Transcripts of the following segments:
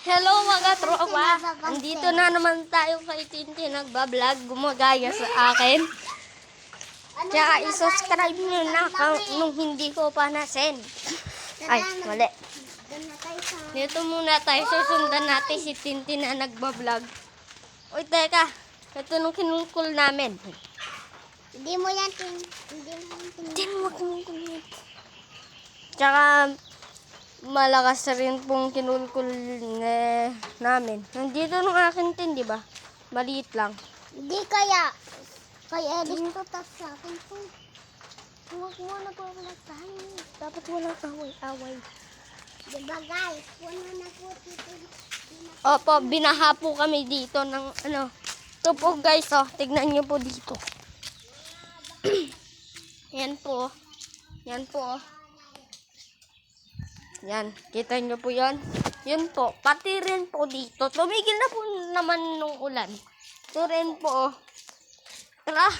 Hello mga tropa! Andito na naman tayo kay Tintin nagbablog, gumagaya sa akin. Kaya i-subscribe nyo na nung hindi ko pa na-send. Ay, mali. Dito muna tayo, susundan natin si Tintin na nagbablog. Uy, teka. Ito nung kinukul namin. Hindi mo yan, Hindi mo kinukul. Tsaka, malakas rin pong kinulkul namin. Nandito nung akin tin, di ba? Maliit lang. Hindi kaya. Kaya dito tas sa akin po. Huwag mo nagwawalag tayo. Dapat walang away-away. Diba guys? Puno na po dito. Opo, binaha po kami dito ng ano. Ito po guys, oh. Tignan nyo po dito. Yan po. Yan po, oh. Yan, kita nyo po yan. Yun po, pati rin po dito. Tumigil na po naman nung ulan. Ito rin po, oh. Tara.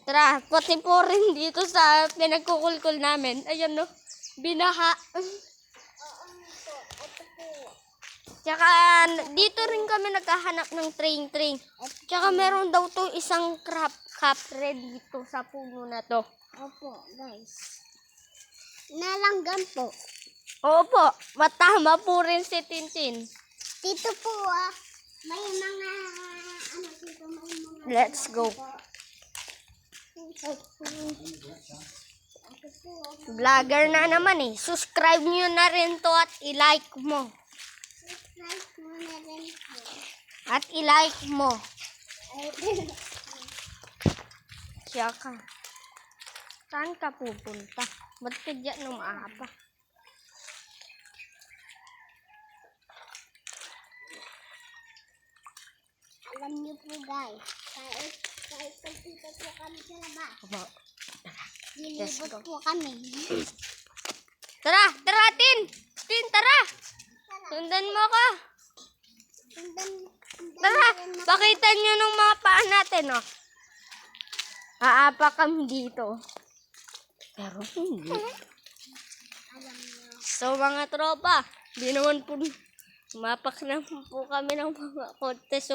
Tara, pati po rin dito sa pinagkukulkul namin. Ayan, no. Binaha. Tsaka, dito rin kami naghahanap ng train. Tsaka, meron daw to isang crab red dito sa puno na to. Opo, guys. Nalanggam po. Opo, matama po rin si Tintin. Dito po may mga ano dito, may mga Let's go. Vlogger na naman eh. Subscribe nyo na rin to at i-like mo. Subscribe mo na rin po. At i-like mo. Tsaka, saan ka pupunta? Ba't ka dyan nung maaga? Alam niyo po guys, kahit pagkita po kami sa labas, Opo. nilibot po kami. Tara, Tin! Tin, tara! Sundan mo ko. Sundan Tara, na rin ako. pakita nyo nung mga paa natin, oh. Aapa kami dito. Pero hindi. Alam niyo. So mga tropa, di naman po mapak na po kami ng mga kontes.